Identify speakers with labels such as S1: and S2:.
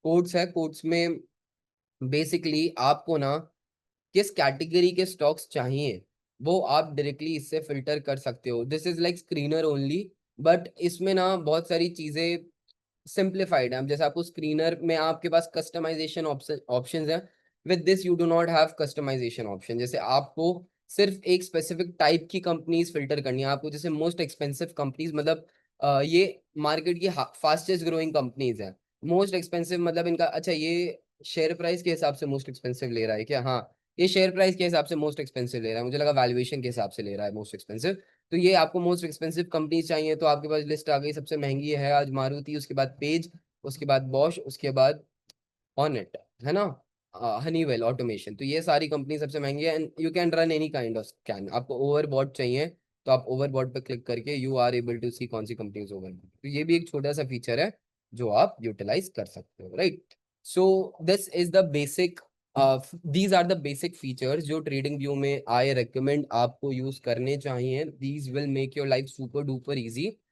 S1: Quotes है, quotes में basically आपको ना किस कैटेगरी के स्टॉक्स चाहिए वो आप डायरेक्टली इससे फिल्टर कर सकते हो। This is like screener only, but इसमें ना बहुत सारी चीजें सिंप्लीफाइड है। अब जैसे आपको स्क्रीनर में आपके पास कस्टमाइजेशन ऑप्शन है, with this you do not have customisation option. जैसे आपको सिर्फ एक स्पेसिफिक टाइप की कंपनीज फिल्टर करनी है आपको, जैसे मोस्ट एक्सपेंसिव कंपनीज, मतलब ये मार्केट की फास्टेस्ट ग्रोइंग कंपनीज है। मोस्ट एक्सपेंसिव मतलब इनका, अच्छा ये शेयर प्राइस के हिसाब से मोस्ट एक्सपेंसिव ले रहा है क्या? हाँ, ये शेयर प्राइस के हिसाब से मोस्ट एक्सपेंसिव ले रहा है, मुझे लगा वैल्यूएशन के हिसाब से ले रहा है मोस्ट एक्सपेंसिव। तो ये आपको मोस्ट एक्सपेंसिव कंपनीज चाहिए तो आपके पास लिस्ट आ गई। सबसे महंगी है आज मारुति, उसके बाद पेज, उसके बाद बॉश, उसके बाद ऑनेट, है ना, हनीवेल ऑटोमेशन। तो ये सारी कंपनी सबसे महंगी है and you can run any kind of scan. आपको ओवरबॉट चाहिए तो आप ओवरबॉट पर क्लिक करके यू आर एबल टू सी कौन सी कंपनीज ओवरबॉट। तो ये भी एक छोटा सा फीचर है जो आप यूटिलाइज कर सकते हो, right. So this is the basic, these are the basic features जो ट्रेडिंग व्यू में आई रिकमेंड आपको यूज करने चाहिए। These will make your life super duper easy